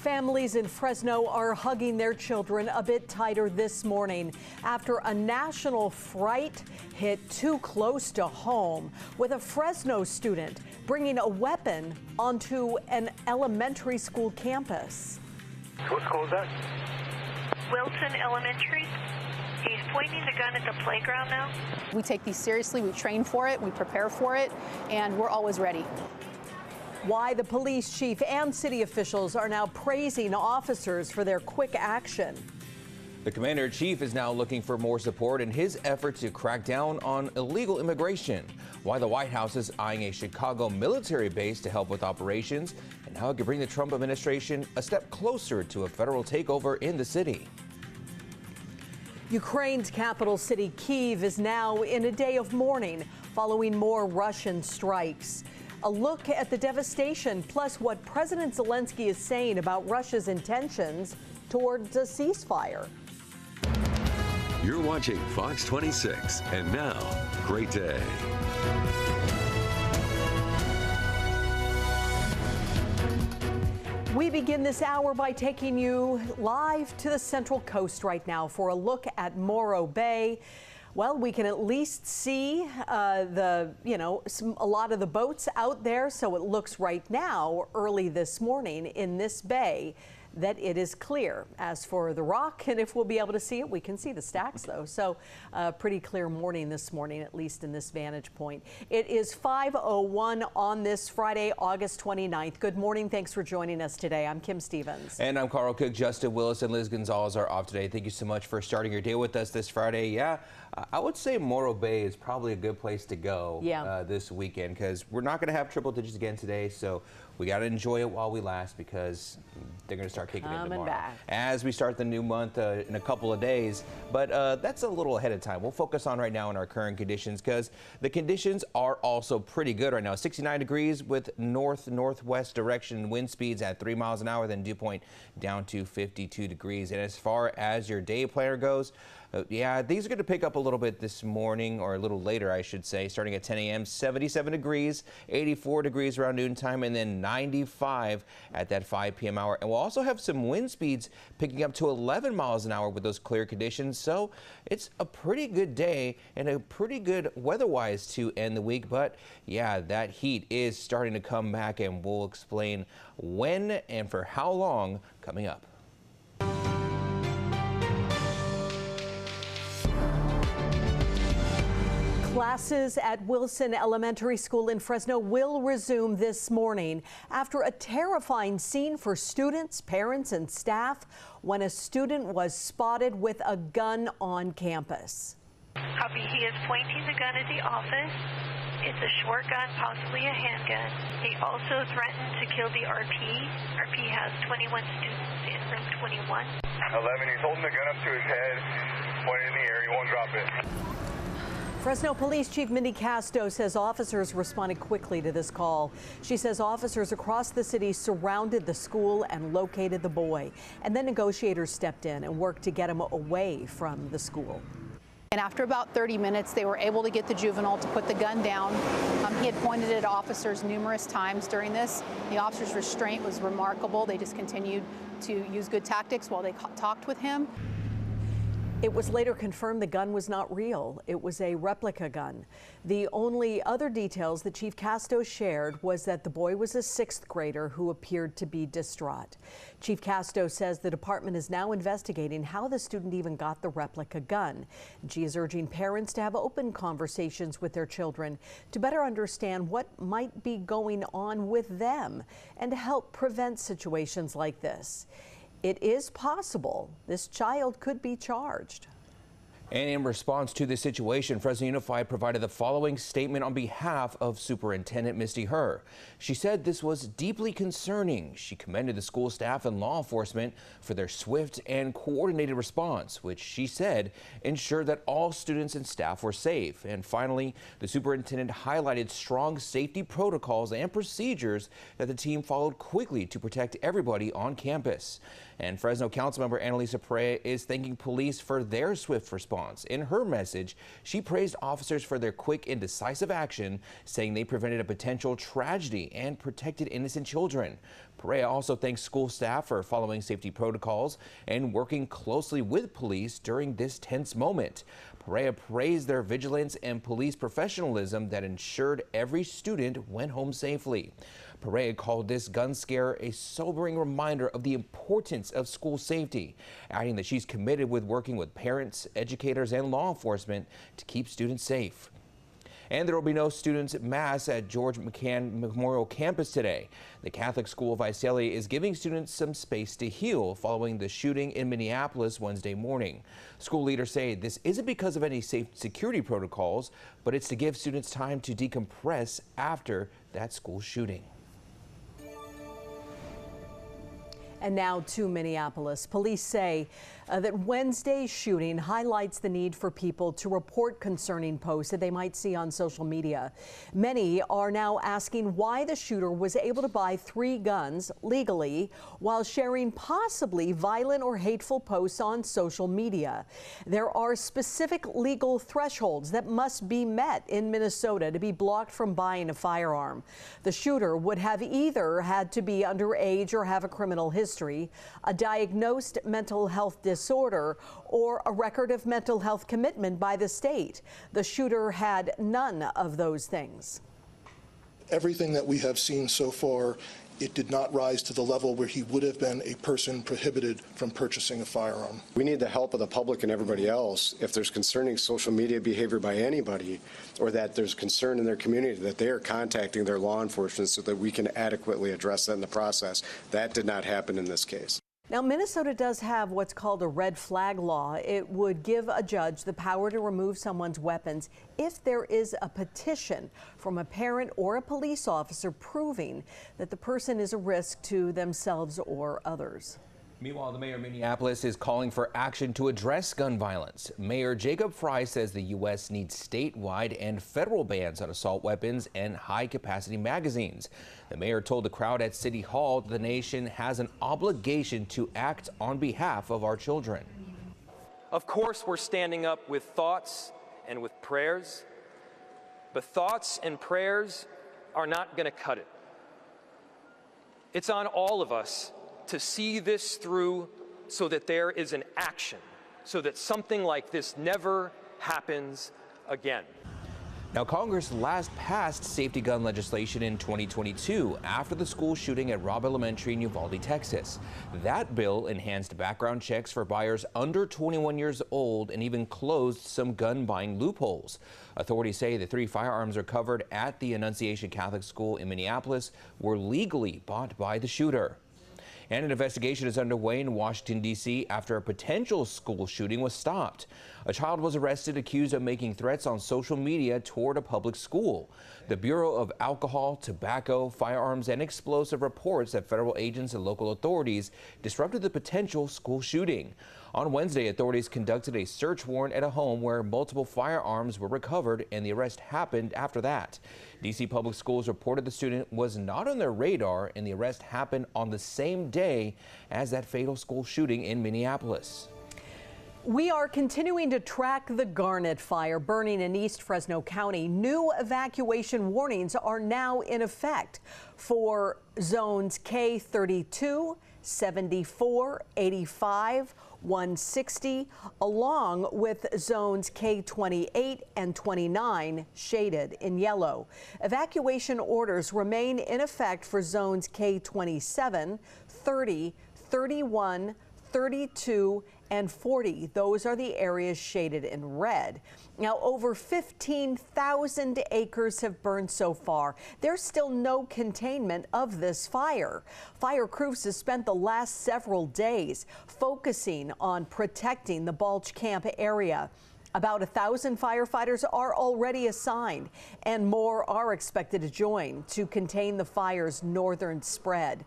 Families in Fresno are hugging their children a bit tighter this morning after a national fright hit too close to home, with a Fresno student bringing a weapon onto an elementary school campus. What school is that? Wilson Elementary. He's pointing the gun at the playground now. We take these seriously, we train for it, we prepare for it, and we're always ready. Why the police chief and city officials are now praising officers for their quick action. The commander-in-chief is now looking for more support in his effort to crack down on illegal immigration. Why the White House is eyeing a Chicago military base to help with operations, and how it could bring the Trump administration a step closer to a federal takeover in the city. Ukraine's capital city, Kyiv, is now in a day of mourning following more Russian strikes. A look at the devastation, plus what President Zelensky is saying about Russia's intentions towards a ceasefire. You're watching Fox 26, and now, great day. We begin this hour by taking you live to the Central Coast right now for a look at Morro Bay. Well, we can at least see a lot of the boats out there, so it looks right now, early this morning in this bay, that it is clear. As for the rock, and if we'll be able to see it, we can see the stacks though. So pretty clear morning this morning, at least in this vantage point. It is 5:01 on this Friday, August 29th. Good morning. Thanks for joining us today. I'm Kim Stevens. And I'm Carl Cook. Justin Willis and Liz Gonzalez are off today. Thank you so much for starting your day with us this Friday. Yeah, I would say Morro Bay is probably a good place to go this weekend, because we're not going to have triple digits again today. So we got to enjoy it while we last, because they're going to start kicking in tomorrow as we start the new month in a couple of days. But that's a little ahead of time. We'll focus on right now on our current conditions, because the conditions are also pretty good right now. 69 degrees with north-northwest direction wind speeds at 3 miles an hour, then dew point down to 52 degrees. And as far as your day planner goes, yeah, these are going to pick up a little bit this morning, or a little later, I should say, starting at 10 a.m. 77 degrees, 84 degrees around noontime, and then 95 at that 5 p.m. hour. And we'll also have some wind speeds picking up to 11 miles an hour with those clear conditions. So it's a pretty good day and a pretty good weather-wise to end the week. But yeah, that heat is starting to come back, and we'll explain when and for how long coming up. Classes at Wilson Elementary School in Fresno will resume this morning after a terrifying scene for students, parents, and staff when a student was spotted with a gun on campus. Copy. He is pointing the gun at the office. It's a short gun, possibly a handgun. He also threatened to kill the RP. RP has 21 students in room 21. 11, he's holding the gun up to his head, pointing in the air, he won't drop it. Fresno Police Chief Mindy Casto says officers responded quickly to this call. She says officers across the city surrounded the school and located the boy. And then negotiators stepped in and worked to get him away from the school. And after about 30 minutes, they were able to get the juvenile to put the gun down. He had pointed it at officers numerous times during this. The officer's restraint was remarkable. They just continued to use good tactics while they talked with him. It was later confirmed the gun was not real. It was a replica gun. The only other details that Chief Casto shared was that the boy was a 6th grader who appeared to be distraught. Chief Casto says the department is now investigating how the student even got the replica gun. She is urging parents to have open conversations with their children to better understand what might be going on with them and to help prevent situations like this. It is possible this child could be charged. And in response to this situation, Fresno Unified provided the following statement on behalf of Superintendent Misty Herr. She said this was deeply concerning. She commended the school staff and law enforcement for their swift and coordinated response, which she said ensured that all students and staff were safe. And finally, the superintendent highlighted strong safety protocols and procedures that the team followed quickly to protect everybody on campus. And Fresno Councilmember Annalisa Perea is thanking police for their swift response response. In her message, she praised officers for their quick and decisive action, saying they prevented a potential tragedy and protected innocent children. Perea also thanks school staff for following safety protocols and working closely with police during this tense moment. Perea praised their vigilance and police professionalism that ensured every student went home safely. Perea called this gun scare a sobering reminder of the importance of school safety, adding that she's committed with working with parents, educators, and law enforcement to keep students safe. And there will be no students at Mass at George McCann Memorial Campus today. The Catholic School of Visalia is giving students some space to heal following the shooting in Minneapolis Wednesday morning. School leaders say this isn't because of any safe security protocols, but it's to give students time to decompress after that school shooting. And now to Minneapolis. Police say that Wednesday's shooting highlights the need for people to report concerning posts that they might see on social media. Many are now asking why the shooter was able to buy 3 guns legally while sharing possibly violent or hateful posts on social media. There are specific legal thresholds that must be met in Minnesota to be blocked from buying a firearm. The shooter would have either had to be underage or have a criminal history, a diagnosed mental health disorder, or a record of mental health commitment by the state. The shooter had none of those things. Everything that we have seen so far, it did not rise to the level where he would have been a person prohibited from purchasing a firearm. We need the help of the public and everybody else. If there's concerning social media behavior by anybody, or that there's concern in their community, that they are contacting their law enforcement so that we can adequately address that in the process. That did not happen in this case. Now, Minnesota does have what's called a red flag law. It would give a judge the power to remove someone's weapons if there is a petition from a parent or a police officer proving that the person is a risk to themselves or others. Meanwhile, the mayor of Minneapolis is calling for action to address gun violence. Mayor Jacob Fry says the U.S. needs statewide and federal bans on assault weapons and high-capacity magazines. The mayor told the crowd at City Hall the nation has an obligation to act on behalf of our children. Of course, we're standing up with thoughts and with prayers, but thoughts and prayers are not going to cut it. It's on all of us to see this through so that there is an action, so that something like this never happens again. Now, Congress last passed safety gun legislation in 2022 after the school shooting at Robb Elementary in Uvalde, Texas. That bill enhanced background checks for buyers under 21 years old and even closed some gun buying loopholes. Authorities say the 3 firearms recovered at the Annunciation Catholic School in Minneapolis were legally bought by the shooter. And an investigation is underway in Washington, D.C. after a potential school shooting was stopped. A child was arrested accused of making threats on social media toward a public school. The Bureau of Alcohol, Tobacco, Firearms, and Explosive reports that federal agents and local authorities disrupted the potential school shooting. On Wednesday, authorities conducted a search warrant at a home where multiple firearms were recovered, and the arrest happened after that. D.C. Public Schools reported the student was not on their radar, and the arrest happened on the same day as that fatal school shooting in Minneapolis. We are continuing to track the Garnet fire burning in East Fresno County. New evacuation warnings are now in effect for zones K32, 74, 85, 160, along with zones K28 and 29 shaded in yellow. Evacuation orders remain in effect for zones K27, 30, 31, 32, and 40. Those are the areas shaded in red. Now, over 15,000 acres have burned so far. There's still no containment of this fire. Fire crews have spent the last several days focusing on protecting the Balch Camp area. About 1,000 firefighters are already assigned, and more are expected to join to contain the fire's northern spread.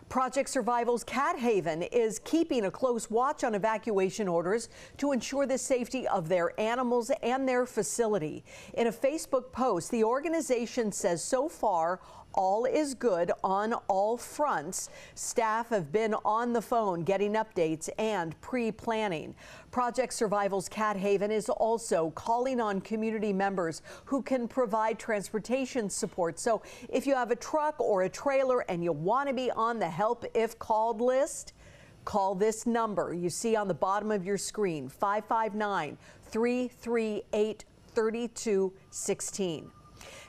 Project Survival's Cat Haven is keeping a close watch on evacuation orders to ensure the safety of their animals and their facility. In a Facebook post, the organization says so far all is good on all fronts. Staff have been on the phone getting updates and pre-planning. Project Survival's Cat Haven is also calling on community members who can provide transportation support. So if you have a truck or a trailer and you want to be on the help if called list, call this number you see on the bottom of your screen, 559-338-3216.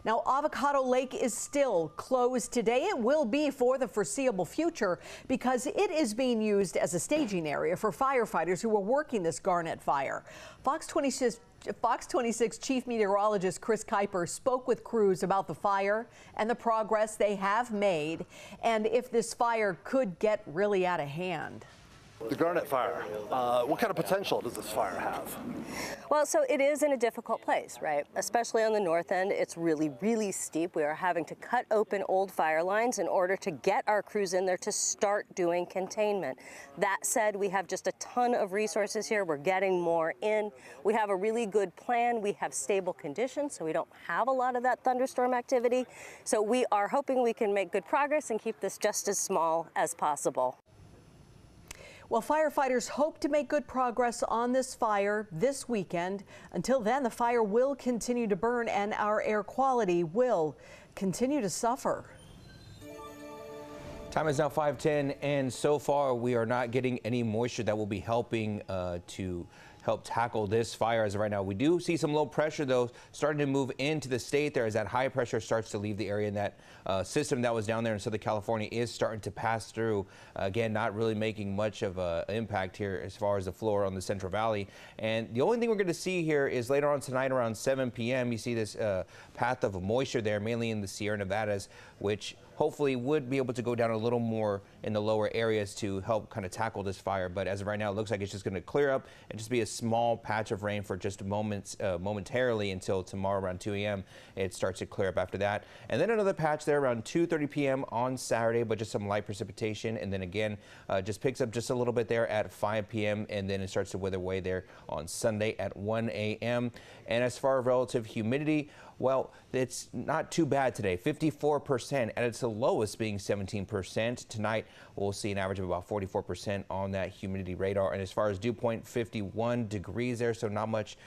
Now, Avocado Lake is still closed today. It will be for the foreseeable future because it is being used as a staging area for firefighters who are working this Garnet fire. Fox 26 Chief Meteorologist Chris Kuiper spoke with crews about the fire and the progress they have made and if this fire could get really out of hand. The Garnet fire, what kind of potential does this fire have? Well, so it is in a difficult place, right? Especially on the north end, it's really, really steep. We are having to cut open old fire lines in order to get our crews in there to start doing containment. That said, we have just a ton of resources here. We're getting more in. We have a really good plan. We have stable conditions, so we don't have a lot of that thunderstorm activity. So we are hoping we can make good progress and keep this just as small as possible. Well, firefighters hope to make good progress on this fire this weekend. Until then, the fire will continue to burn and our air quality will continue to suffer. Time is now 5:10, and so far we are not getting any moisture that will be helping to help tackle this fire as of right now. We do see some low pressure, though, starting to move into the state there as that high pressure starts to leave the area, and that system that was down there in Southern California is starting to pass through. Again, not really making much of an impact here as far as the floor on the Central Valley. And the only thing we're going to see here is later on tonight around 7 p.m. you see this path of moisture there, mainly in the Sierra Nevadas, which hopefully would be able to go down a little more in the lower areas to help kind of tackle this fire. But as of right now, it looks like it's just going to clear up and just be a small patch of rain for just momentarily until tomorrow around 2 a.m. It starts to clear up after that. And then another patch there around 2:30 p.m. on Saturday, but just some light precipitation. And then again, just picks up just a little bit there at 5 p.m. And then it starts to wither away there on Sunday at 1 a.m. And as far as relative humidity, well, it's not too bad today. 54% at its lowest being 17%. Tonight, we'll see an average of about 44% on that humidity radar. And as far as dew point, 51 degrees there, so not much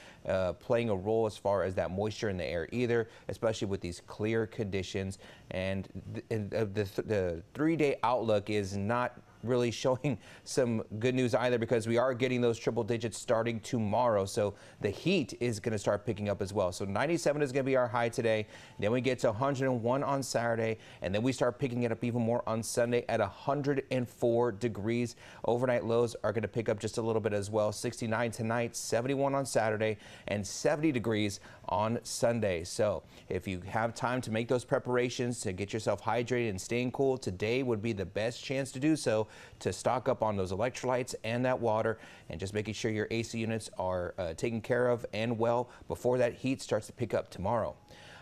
playing a role as far as that moisture in the air either, especially with these clear conditions. And the 3-day outlook is not really showing some good news either, because we are getting those triple digits starting tomorrow. So the heat is going to start picking up as well. So 97 is going to be our high today. Then we get to 101 on Saturday, and then we start picking it up even more on Sunday at 104 degrees. Overnight lows are going to pick up just a little bit as well. 69 tonight, 71 on Saturday, and 70 degrees on Sunday. So if you have time to make those preparations to get yourself hydrated and staying cool, today would be the best chance to do so, to stock up on those electrolytes and that water, and just making sure your AC units are taken care of and well before that heat starts to pick up tomorrow.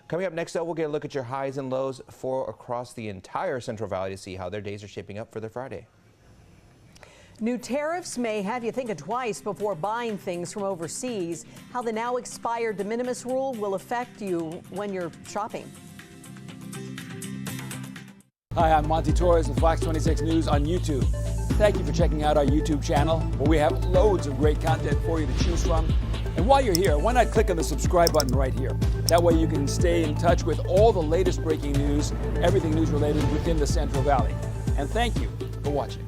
Coming up next, though, we'll get a look at your highs and lows for across the entire Central Valley to see how their days are shaping up for their Friday. New tariffs may have you thinking twice before buying things from overseas. How the now expired de minimis rule will affect you when you're shopping. Hi, I'm Monty Torres with Fox 26 News on YouTube. Thank you for checking out our YouTube channel, where we have loads of great content for you to choose from. And while you're here, why not click on the subscribe button right here? That way you can stay in touch with all the latest breaking news, everything news related within the Central Valley. And thank you for watching.